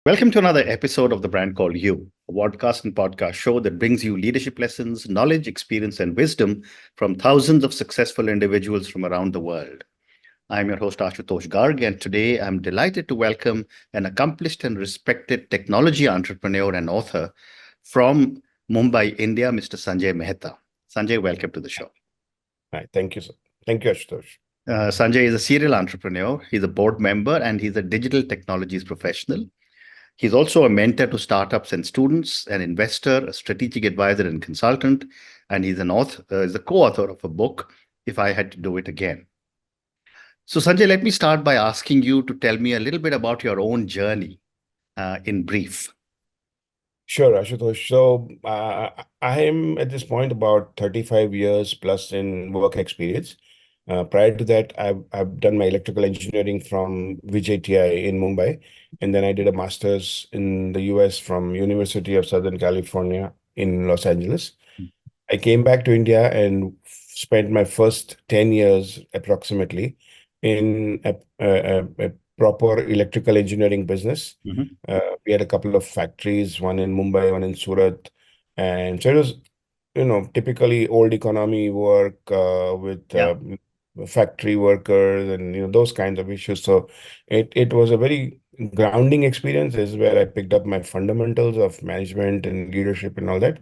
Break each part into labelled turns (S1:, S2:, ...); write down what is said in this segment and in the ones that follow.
S1: Welcome to another episode of The Brand Called You, a podcast and podcast show that brings you leadership lessons, knowledge, experience, and wisdom from thousands of successful individuals from around the world. I'm your host, Ashutosh Garg, and today I'm delighted to welcome an accomplished and respected technology entrepreneur and author from Mumbai, India, Mr. Sanjay Mehta. Sanjay, welcome to the show.
S2: Hi, thank you, sir. Thank you, Ashutosh.
S1: Sanjay is a serial entrepreneur, he's a board member, and he's a digital technologies professional. He's also a mentor to startups and students, an investor, a strategic advisor and consultant, and he's an author, is the co-author of a book, If I Had to Do It Again. So, Sanjay, let me start by asking you to tell me a little bit about your own journey in brief.
S2: Sure, Ashutosh. So I am at this point about 35 years plus in work experience. Prior to that, I've done my electrical engineering from VJTI in Mumbai, and then I did a master's in the US from University of Southern California in Los Angeles. I came back to India and spent my first 10 years approximately in a proper electrical engineering business.
S1: Mhm.
S2: We had a couple of factories, one in Mumbai, one in Surat. And so it was, typically old economy work with
S1: Yeah.
S2: factory workers and, those kinds of issues. So it was a very grounding experience. This is where I picked up my fundamentals of management and leadership and all that.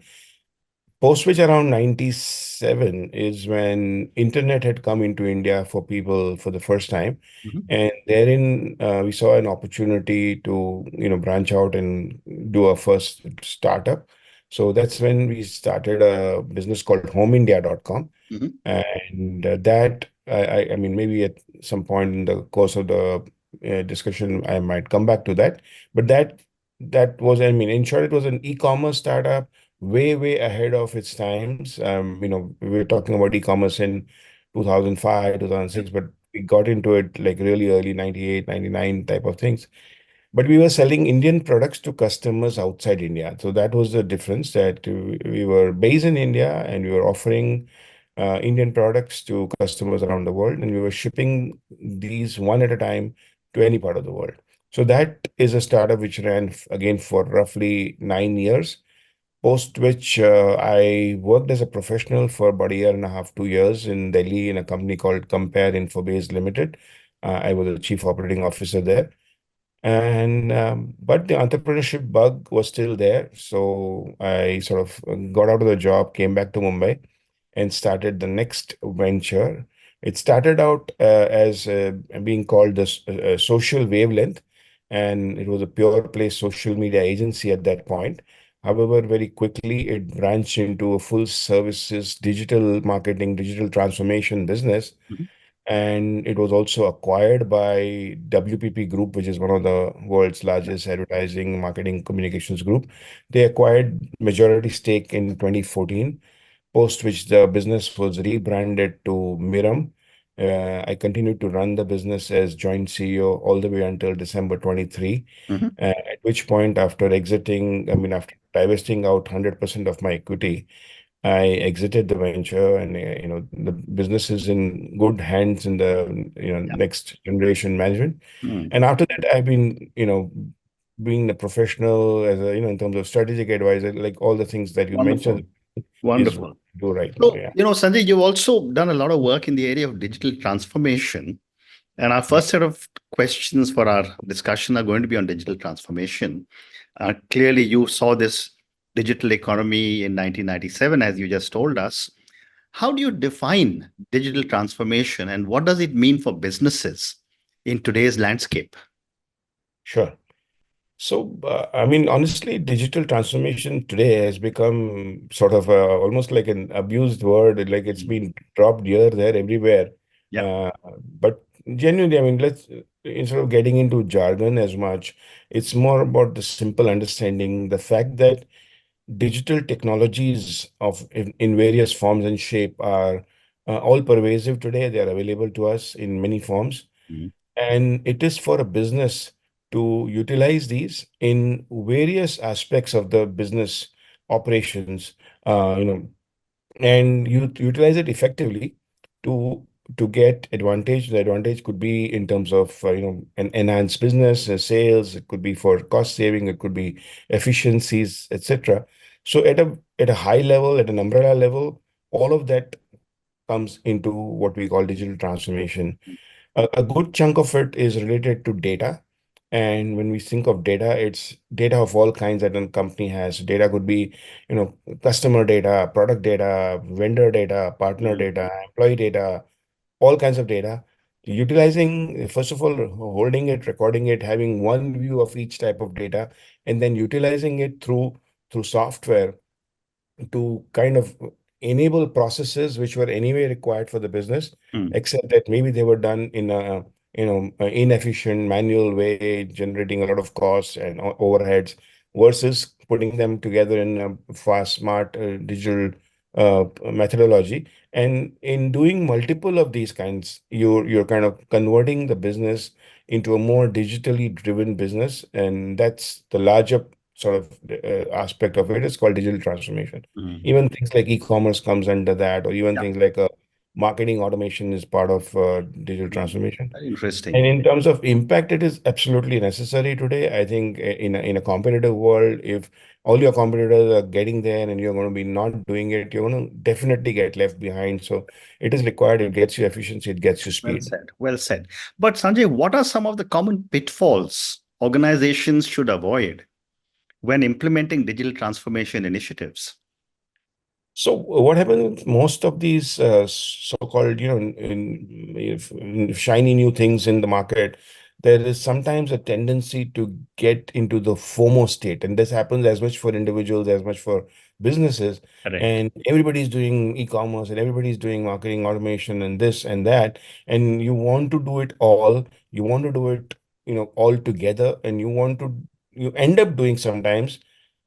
S2: Post which around 97 is when internet had come into India for people for the first time.
S1: Mhm.
S2: And therein we saw an opportunity to, branch out and do our first startup. So that's when we started a business called homeindia.com.
S1: Mhm.
S2: And that, I mean, maybe at some point in the course of the discussion, I might come back to that. But that was, I mean, in short, it was an e-commerce startup way ahead of its times. We were talking about e-commerce in 2005,
S1: Yeah.
S2: 2006, but we got into it like really early 98, 99 type of things. But we were selling Indian products to customers outside India. So that was the difference, that we were based in India and we were offering Indian products to customers around the world, and we were shipping these one at a time to any part of the world. So that is a startup which ran again for roughly 9 years. Post which I worked as a professional for about a year and a half, 2 years in Delhi in a company called Compare Infobase Limited. I was the chief operating officer there. And but the entrepreneurship bug was still there. So I sort of got out of the job, came back to Mumbai and started the next venture. It started out as being called the Social Wavelength, and it was a pure play social media agency at that point. However, very quickly it branched into a full services digital marketing, digital transformation business,
S1: Mhm.
S2: and it was also acquired by WPP Group, which is one of the world's
S1: Yeah.
S2: largest advertising, marketing, communications group. They acquired majority stake in 2014, post which the business was rebranded to Miram. I continued to run the business as joint CEO all the way until December 23,
S1: Mhm.
S2: at which point, after exiting, I mean, after divesting out 100% of my equity, I exited the venture, and the business is in good hands in the
S1: Yeah.
S2: next generation management.
S1: Mm.
S2: And after that, I've been being a professional as a in terms of strategic advisor, like all the things that you
S1: Wonderful.
S2: mentioned is what
S1: Wonderful.
S2: I do right now.
S1: So,
S2: Yeah.
S1: Sanjay, you've also done a lot of work in the area of digital transformation. And our
S2: Yeah.
S1: first set of questions for our discussion are going to be on digital transformation. Clearly, you saw this digital economy in 1997, as you just told us. How do you define digital transformation and what does it mean for businesses in today's landscape?
S2: Sure. So, I mean, honestly, digital transformation today has become sort of almost like an abused word. Like it's
S1: Mm.
S2: been dropped here, there, everywhere.
S1: Yeah.
S2: Uh, but genuinely, I mean, let's instead of getting into jargon as much, it's more about the simple understanding, the fact that digital technologies in various forms and shape are all pervasive today. They are available to us in many forms,
S1: Mhm.
S2: and it is for a business to utilize these in various aspects of the business operations, uh, you know, and you utilize it effectively to to get advantage. The advantage could be in terms of an enhanced business sales. It could be for cost saving. It could be efficiencies, etc. So at a high level, at an umbrella level, all of that comes into what we call digital transformation. A good chunk of it is related to data. And when we think of data, it's data of all kinds that a company has. Data could be, customer data, product data, vendor data, partner
S1: Mm,
S2: data, employee data, all kinds of data. Utilizing, first of all, holding it, recording it, having one view of each type of data, and then utilizing it through software to kind of enable processes which were anyway required for the business,
S1: mm,
S2: except that maybe they were done in a inefficient manual way, generating a lot of costs and overheads, versus putting them together in a fast, smart, digital methodology. And in doing multiple of these kinds, you're kind of converting the business into a more digitally driven business, and that's the larger sort of aspect of it is called digital transformation.
S1: mm,
S2: Even things like e-commerce comes under that, or even
S1: yeah.
S2: things like marketing automation is part of digital
S1: Mm.
S2: transformation.
S1: Very interesting.
S2: And in terms of impact, it is absolutely necessary today. I think in a competitive world, if all your competitors are getting there and you're going to be not doing it, you're going to definitely get left behind. So it is required. It gets you efficiency. It gets you
S1: Well
S2: speed.
S1: said. Well said. But Sanjay, what are some of the common pitfalls organizations should avoid when implementing digital transformation initiatives?
S2: So what happens with most of these so-called, shiny new things in the market, there is sometimes a tendency to get into the FOMO state, and this happens as much for individuals as much for businesses.
S1: Correct.
S2: And everybody's doing e-commerce and everybody's doing marketing automation and this and that, and you want to do it all. You want to do it, all together, and you end up doing sometimes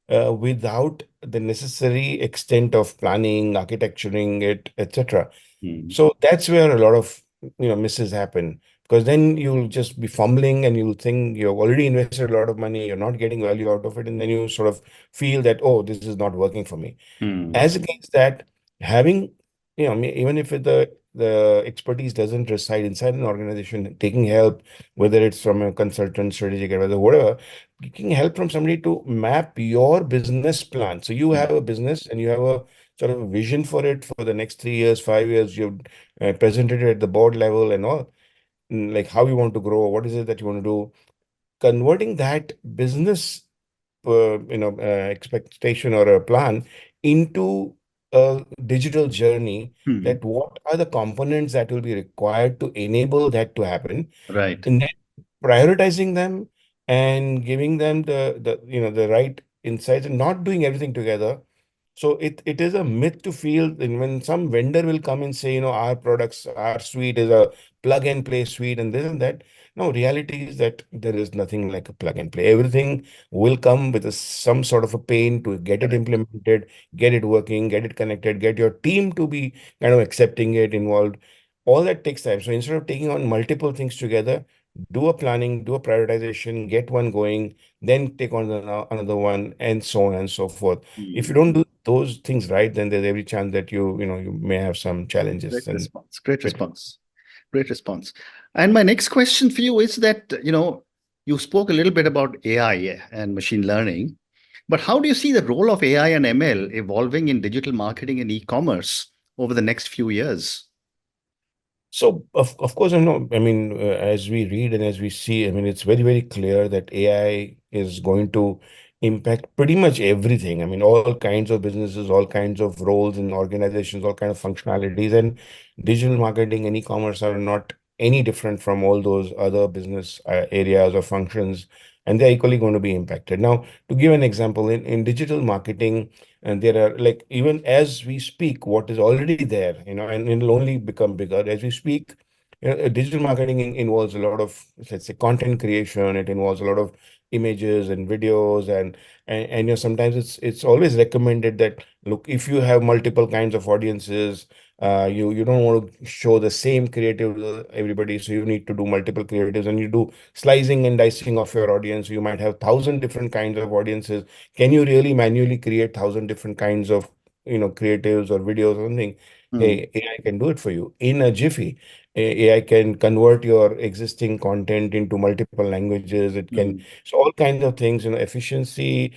S2: without the necessary extent of planning, architecturing it, etc.
S1: Mm,
S2: So that's where a lot of misses happen, because then you'll just be fumbling and you'll think you've already invested a lot of money, you're not getting value out of it, and then you sort of feel that, oh, this is not working for me.
S1: mm,
S2: As against that, having, even if the expertise doesn't reside inside an organization, taking help, whether it's from a consultant, strategic advisor, whatever, taking help from somebody to map your business plan. So you have
S1: mm,
S2: a business and you have a sort of a vision for it for the next 3 years, 5 years. You've presented it at the board level and all, like how you want to grow, what is it that you want to do, converting that business expectation or a plan into a digital journey,
S1: mm.
S2: that what are the components that will be required to enable that to happen,
S1: Right.
S2: and then prioritizing them and giving them the right insights and not doing everything together. So it is a myth to feel that when some vendor will come and say, our products, our suite is a plug and play suite and this and that. No, reality is that there is nothing like a plug and play. Everything will come with some sort of a pain to get it
S1: Correct.
S2: implemented, get it working, get it connected, get your team to be kind of accepting it, involved. All that takes time. So instead of taking on multiple things together, do a planning, do a prioritization, get one going, then take on another one, and so on and so forth. If you
S1: Mm.
S2: don't do those things right, then there's every chance that you may have some challenges
S1: Great
S2: and
S1: response. Great
S2: pitfalls.
S1: response. Great response. And my next question for you is that, you spoke a little bit about AI and machine learning, but how do you see the role of AI and ML evolving in digital marketing and e-commerce over the next few years?
S2: So of course, I know. I mean, as we read and as we see, I mean, it's very, very clear that AI is going to impact pretty much everything. I mean, all kinds of businesses, all kinds of roles in organizations, all kinds of functionalities, and digital marketing and e-commerce are not any different from all those other business areas or functions, and they're equally going to be impacted. Now, to give an example, in digital marketing, and there are, like, even as we speak, what is already there, and it'll only become bigger as we speak. Digital marketing involves a lot of, let's say, content creation. It involves a lot of images and videos, and sometimes it's always recommended that, look, if you have multiple kinds of audiences, you don't want to show the same creative to everybody, so you need to do multiple creatives, and you do slicing and dicing of your audience. You might have 1,000 different kinds of audiences. Can you really manually create 1,000 different kinds of creatives or videos or something?
S1: Mm,
S2: Hey, AI can do it for you in a jiffy. AI can convert your existing content into multiple languages. It can,
S1: mm,
S2: so all kinds of things, efficiency,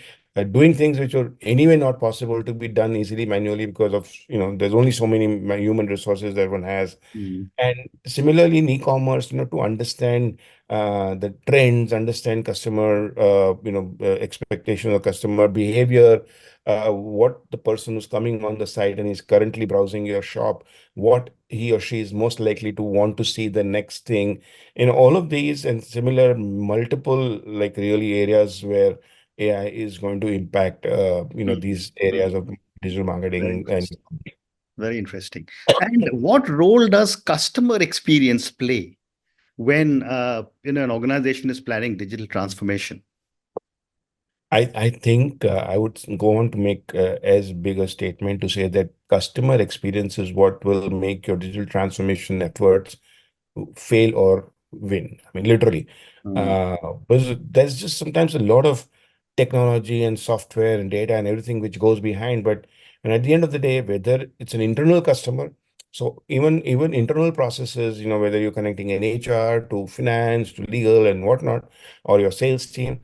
S2: doing things which are anyway not possible to be done easily manually because of, there's only so many human resources that one has.
S1: mm,
S2: And similarly, in e-commerce, to understand the trends, understand customer, expectation of customer behavior, what the person who's coming on the site and is currently browsing your shop, what he or she is most likely to want to see the next thing. All of these and similar multiple, like really areas where AI is going to impact,
S1: mm,
S2: these areas
S1: mm.
S2: of digital
S1: Very
S2: marketing and
S1: interesting. Very interesting. And what role does customer experience play when an organization is planning digital transformation?
S2: I think I would go on to make as big a statement to say that customer experience is what will make your digital transformation efforts fail or win. I mean, literally.
S1: Mm,
S2: Because there's just sometimes a lot of technology and software and data and everything which goes behind. But and at the end of the day, whether it's an internal customer, so even internal processes, whether you're connecting an HR to finance to legal and whatnot, or your sales team,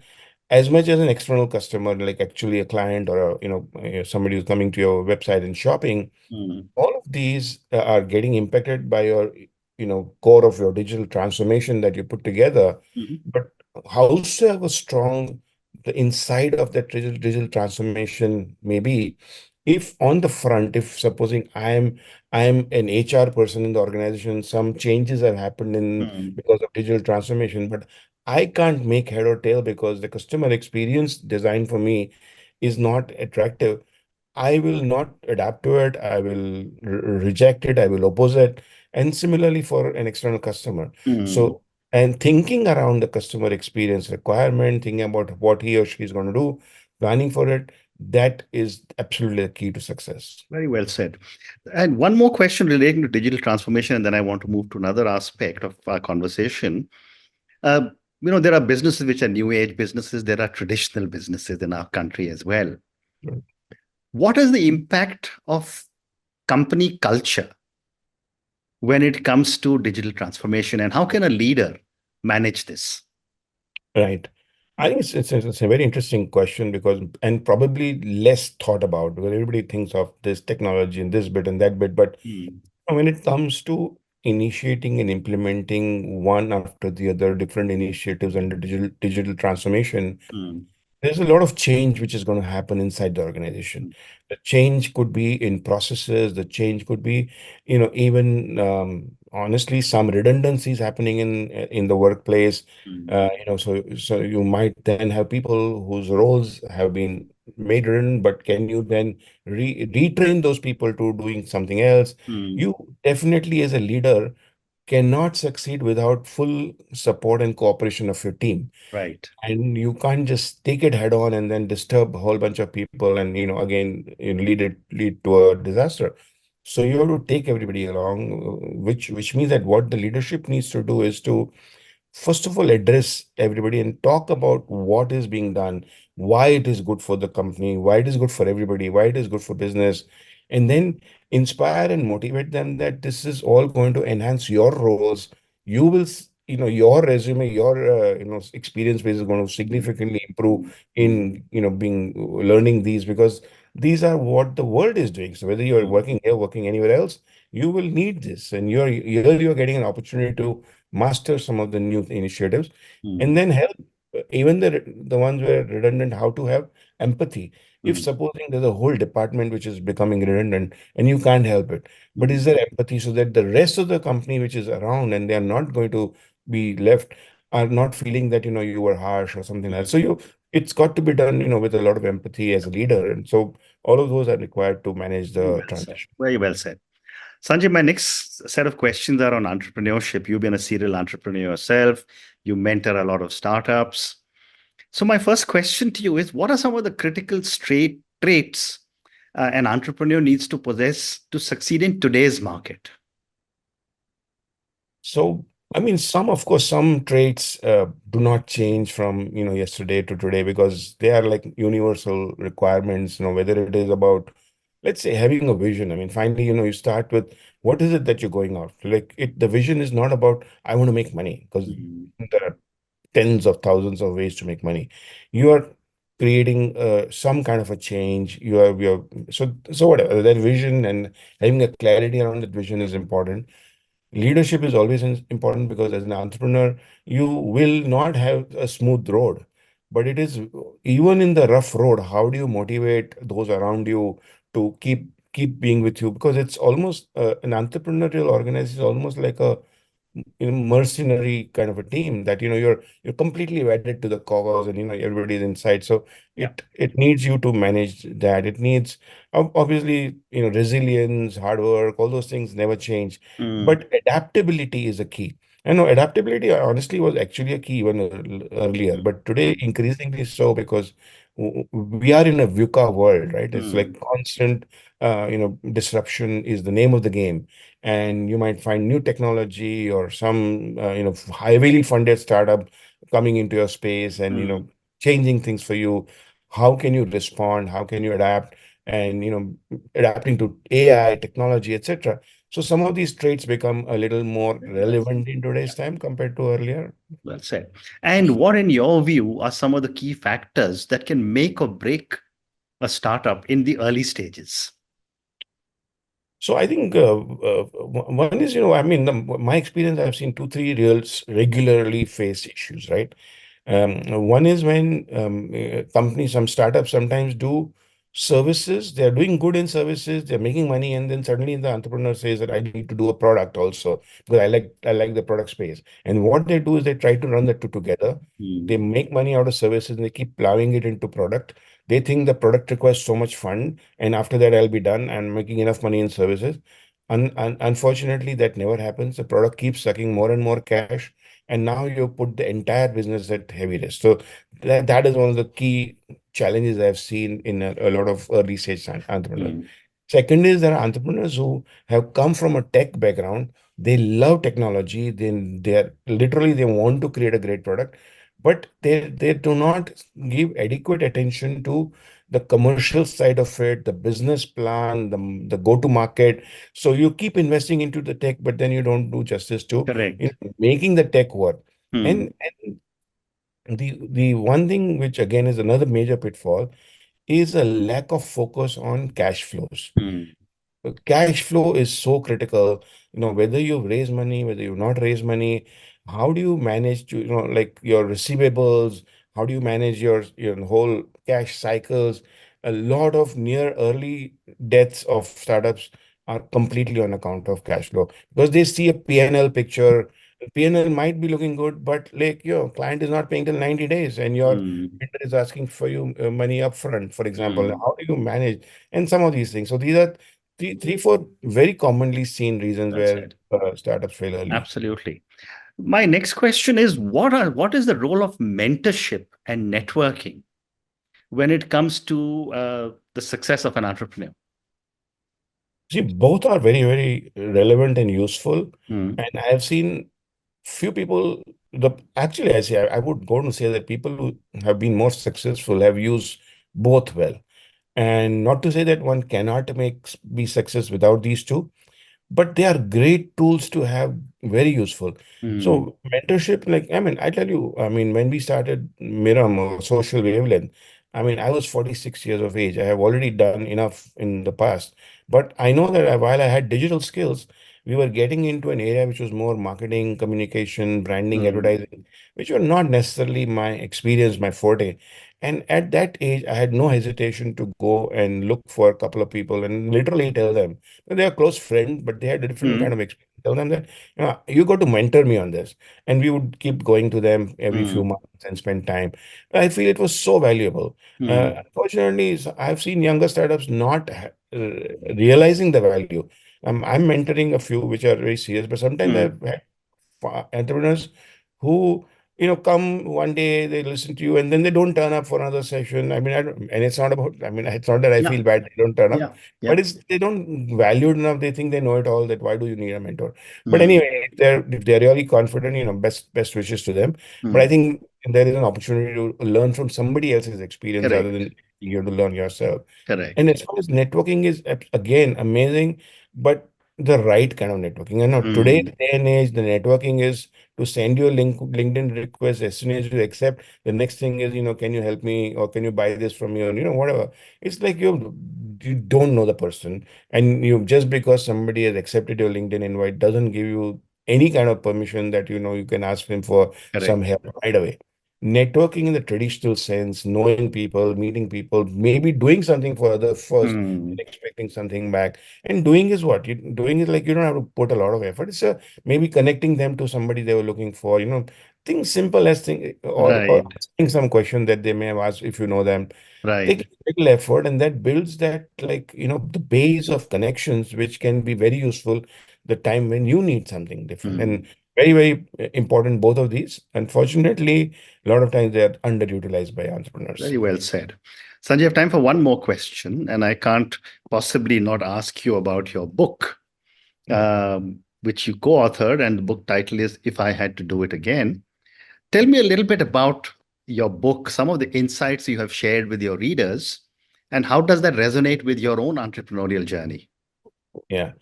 S2: as much as an external customer, like actually a client or somebody who's coming to your website and shopping,
S1: mm,
S2: all of these are getting impacted by your core of your digital transformation that you put together.
S1: mhm,
S2: But howsoever strong the inside of that digital transformation may be, if on the front, if supposing I am an HR person in the organization, some changes have happened in
S1: mm,
S2: because of digital transformation, but I can't make head or tail because the customer experience designed for me is not attractive, I will not adapt to it. I will reject it. I will oppose it. And similarly for an external customer.
S1: mm,
S2: So, and thinking around the customer experience requirement, thinking about what he or she is going to do, planning for it, that is absolutely the key to success.
S1: very well said. And one more question relating to digital transformation, and then I want to move to another aspect of our conversation. Uh, there are businesses which are new age businesses. There are traditional businesses in our country as well. What is the impact of company culture when it comes to digital transformation, and how can a leader manage this?
S2: Right. I think it's a very interesting question because, and probably less thought about because everybody thinks of this technology and this bit and that bit. But
S1: Mm,
S2: when it comes to initiating and implementing one after the other different initiatives under digital transformation,
S1: mm,
S2: there's a lot of change which is going to happen inside the organization.
S1: mm,
S2: The change could be in processes, the change could be, even honestly, some redundancies happening in the workplace.
S1: mm,
S2: So you might then have people whose roles have been made redundant, but can you then retrain those people to doing something else?
S1: mm.
S2: You definitely, as a leader, cannot succeed without full support and cooperation of your team,
S1: Right.
S2: and you can't just take it head on and then disturb a whole bunch of people and again lead to a disaster. So you have to take everybody along, which means that what the leadership needs to do is to first of all address everybody and talk about what is being done, why it is good for the company, why it is good for everybody, why it is good for business, and then inspire and motivate them that this is all going to enhance your roles. You will your resume, your experience base is going to
S1: Mm,
S2: significantly improve
S1: mm, mm,
S2: in being learning these, because these are what the world is doing. So whether you're
S1: mm,
S2: working here, working anywhere else, you will need this, and you're getting an opportunity to master some of the new initiatives, and
S1: mm,
S2: then help even the ones who are redundant, how to have empathy. If
S1: mm,
S2: supposing there's a whole department which is becoming redundant and you can't help it, but
S1: mm,
S2: is there empathy so that the rest of the company which is around and they are not going to be left are not feeling that you were harsh or something else. So
S1: mm.
S2: it's got to be done with a lot of empathy as a leader, and so all of those are required to manage
S1: Very
S2: the
S1: well said.
S2: transition.
S1: Very well said. Sanjay, my next set of questions are on entrepreneurship. You've been a serial entrepreneur yourself. You mentor a lot of startups. So, my first question to you is, what are some of the critical traits an entrepreneur needs to possess to succeed in today's market?
S2: So, I mean, of course, some traits do not change from, yesterday to today because they are like universal requirements, whether it is about let's say having a vision. I mean, finally, you start with what is it that you're going after? Like the vision is not about I want to make money, because
S1: Mm,
S2: there are tens of thousands of ways to make money. You are creating some kind of a change. You're so whatever that vision, and having a clarity around that vision is important. Leadership is always important, because as an entrepreneur, you will not have a smooth road. But it is, even in the rough road, how do you motivate those around you to keep being with you? Because it's almost an entrepreneurial organization is almost like a mercenary kind of a team, that you're completely wedded to the cause, and everybody's inside. So
S1: yeah.
S2: it needs you to manage that. It needs, obviously, resilience, hard work, all those things never change,
S1: Mm,
S2: but adaptability is a key. I know adaptability honestly was actually a key even earlier,
S1: mm,
S2: but today
S1: mm,
S2: increasingly so, because we are in a VUCA world, right? It's
S1: mm,
S2: like constant, disruption is the name of the game. And you might find new technology or some heavily funded startup coming into your space, and
S1: mm.
S2: changing things for you. How can you respond? How can you adapt? And adapting to AI technology, etc. So some of these traits become a little more
S1: Well said.
S2: relevant in today's
S1: Yeah,
S2: time compared to earlier.
S1: well said. And what, in your view, are some of the key factors that can make or break a startup in the early stages?
S2: So I think one is, I mean, my experience, I've seen two, three regularly face issues, right? One is when companies, some startups sometimes do services. They're doing good in services. They're making money, and then suddenly the entrepreneur says that I need to do a product also, because I like the product space. And what they do is they try to run the two together. They
S1: Mm,
S2: make money out of services and they keep plowing it into product. They think the product requires so much fund, and after that I'll be done and making enough money in services. Unfortunately, that never happens. The product keeps sucking more and more cash, and now you put the entire business at heavy risk. So that is one of the key challenges I've seen in a lot of early stage entrepreneurs.
S1: mm.
S2: Second is there are entrepreneurs who have come from a tech background. They love technology. They're literally they want to create a great product, but they do not give adequate attention to the commercial side of it, the business plan, the go to market. So you keep investing into the tech, but then you don't do justice to
S1: Correct.
S2: making the tech work.
S1: Mm,
S2: And the one thing which again is another major pitfall is a lack of focus on cash flows.
S1: mm,
S2: Cash flow is so critical. Whether you've raised money, whether you've not raised money, how do you manage to, like your receivables? How do you manage your whole cash cycles? A lot of near early deaths of startups are completely on account of cash flow, because they see a P&L picture. P&L might be looking good, but like your client is not paying till 90 days, and your
S1: mm,
S2: vendor is asking for you money upfront, for example.
S1: mm.
S2: How do you manage? And some of these things. So these are three, four very commonly seen reasons
S1: That's
S2: where
S1: it.
S2: startups fail early.
S1: Absolutely. My next question is what is the role of mentorship and networking when it comes to the success of an entrepreneur?
S2: See, both are very, very relevant and useful.
S1: Mm,
S2: And I have seen few people, actually, I would go and say that people who have been more successful have used both well. And not to say that one cannot be success without these two, but they are great tools to have, very useful.
S1: mm,
S2: So mentorship, like, I mean, I tell you, I mean, when we started Miram or Social Wavelength, I mean, I was 46 years of age. I have already done enough in the past, but I know that while I had digital skills, we were getting into an area which was more marketing, communication, branding,
S1: mm,
S2: advertising, which were not necessarily my experience, my forte. And at that age, I had no hesitation to go and look for a couple of people and literally tell them, they are close friends, but they had a different kind
S1: mm,
S2: of experience. Tell them that, you got to mentor me on this. And we would keep going to them every few
S1: mm,
S2: months and spend time. I feel it was so valuable.
S1: mm,
S2: Unfortunately, I've seen younger startups not realizing the value. I'm mentoring a few which are very serious, but sometimes
S1: mm,
S2: I've had entrepreneurs who come one day, they listen to you, and then they don't turn up for another session. I mean, and it's not about, I mean, it's not that I
S1: yeah,
S2: feel bad they don't turn up,
S1: yeah,
S2: but
S1: yeah.
S2: it's they don't value it enough. They think they know it all, that why do you need a mentor? But
S1: Mm,
S2: anyway, if they're really confident, best wishes to them. But I
S1: mm.
S2: think there is an opportunity to learn from somebody else's experience rather
S1: Correct.
S2: than You have to learn yourself. And
S1: Correct.
S2: as far as networking is, again, amazing, but the right kind of networking. And now today's
S1: Mm,
S2: day and age, the networking is to send you a LinkedIn request. As soon as you accept, the next thing is, can you help me, or can you buy this from me, or whatever. It's like you don't know the person, and you just because somebody has accepted your LinkedIn invite doesn't give you any kind of permission that you can ask him for some
S1: correct.
S2: help right away. Networking in the traditional sense, knowing people, meeting people, maybe doing something for others first, and
S1: Mm,
S2: expecting something back. And doing is what? Doing is like you don't have to put a lot of effort. It's maybe connecting them to somebody they were looking for. Things simple as thing, or
S1: right.
S2: asking some question that they may have asked if you know them.
S1: Right.
S2: Take little effort, and that builds that, like, the base of connections, which can be very useful the time when you need something different.
S1: Mm,
S2: And very, very important, both of these. Unfortunately, a lot of times they are underutilized by entrepreneurs.
S1: very well said. Sanjay, I have time for one more question, and I can't possibly not ask you about your book,
S2: Yeah.
S1: which you co-authored, and the book title is If I Had to Do It Again. Tell me a little bit about your book, some of the insights you have shared with your readers, and how does that resonate with your own entrepreneurial journey?
S2: Yeah.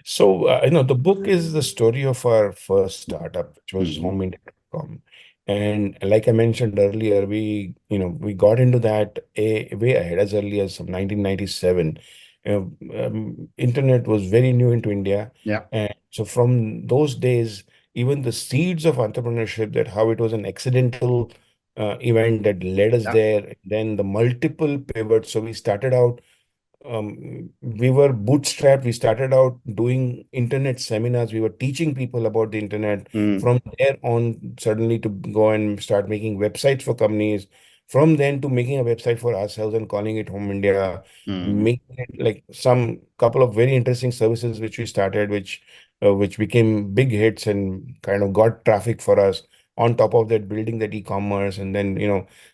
S2: So, the book is the story of our first startup, which was
S1: Mhm.
S2: homeindia.com. And like I mentioned earlier, we got into that way ahead as early as some 1997. Internet was very new into India.
S1: Yeah.
S2: And so from those days, even the seeds of entrepreneurship, that how it was an accidental event that led us
S1: Yeah.
S2: there, then the multiple pivots. So we started out we were bootstrapped. We started out doing internet seminars. We were teaching people about the internet.
S1: Mm,
S2: From there on, suddenly to go and start making websites for companies. From then to making a website for ourselves and calling it Home India,
S1: mm,
S2: making it like some couple of very interesting services which we started, which became big hits and kind of got traffic for us. On top of that, building that e-commerce, and then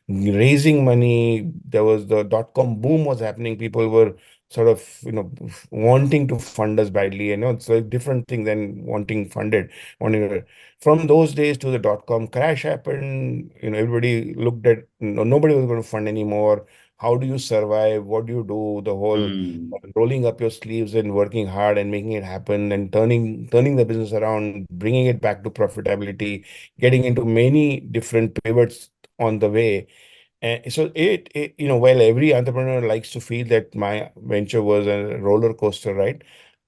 S2: raising money. There was the dot-com boom was happening. People were sort of wanting to fund us badly. It's a different thing than wanting funded. Wanting From those days to the dot-com crash happened. Everybody looked at, nobody was going to fund anymore. How do you survive? What do you do? The whole
S1: mm,
S2: rolling up your sleeves and working hard and making it happen, and turning the business around, bringing it back to profitability, getting into many different pivots on the way. And so while every entrepreneur likes to feel that my venture was a roller coaster ride,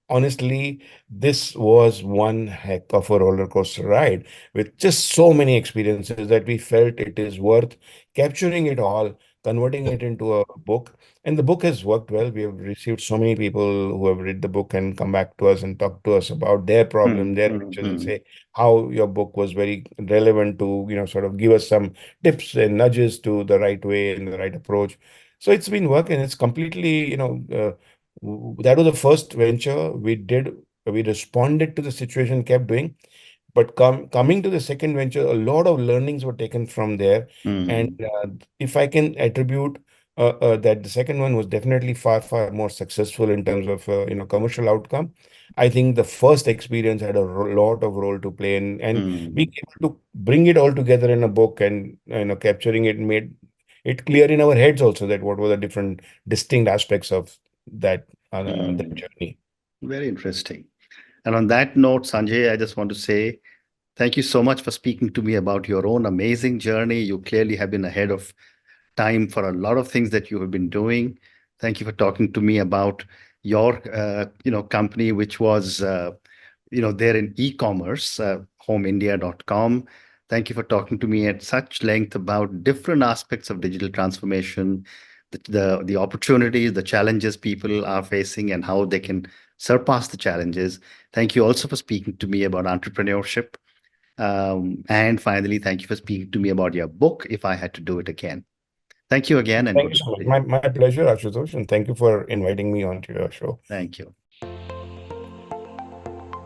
S2: honestly, this was one heck of a roller coaster ride with just so many experiences that we felt it is worth capturing it all, converting it into a book. And the book has worked well. We have received so many people who have read the book and come back to us and talk to us about their problem,
S1: mm,
S2: their
S1: mm,
S2: ventures, and
S1: mm,
S2: say how your book was very relevant to, sort of give us some tips and nudges to the right way and the right approach. So it's been working. It's completely, that was the first venture we did. We responded to the situation, kept doing. But coming to the second venture, a lot of learnings were taken from there. And
S1: mm,
S2: if I can attribute that the second one was definitely far, far more successful in terms of commercial outcome. I think the first experience had a lot of role to play, and being
S1: mm,
S2: able to bring it all together in a book and capturing it made it clear in our heads also that what were the different distinct aspects of that
S1: mm.
S2: journey.
S1: Very interesting. And on that note, Sanjay, I just want to say thank you so much for speaking to me about your own amazing journey. You clearly have been ahead of time for a lot of things that you have been doing. Thank you for talking to me about your, company, which was, there in e-commerce, homeindia.com. Thank you for talking to me at such length about different aspects of digital transformation, the opportunities, the challenges people are facing, and how they can surpass the challenges. Thank you also for speaking to me about entrepreneurship. And finally, thank you for speaking to me about your book, If I Had to Do It Again. Thank you again, and
S2: Thank
S1: good
S2: you so
S1: luck
S2: much.
S1: to
S2: My,
S1: you.
S2: my pleasure, Ashutosh, and thank you for inviting me onto your show.
S1: Thank you.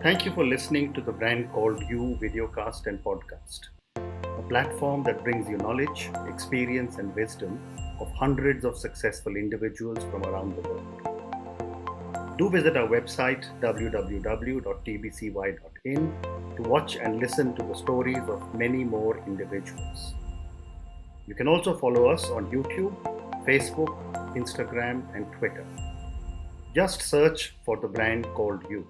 S1: Thank you for listening to the Brand Called You videocast and podcast, a platform that brings you knowledge, experience, and wisdom of hundreds of successful individuals from around the world. Do visit our website www.tbcy.in to watch and listen to the stories of many more individuals. You can also follow us on YouTube, Facebook, Instagram, and Twitter. Just search for the brand called You.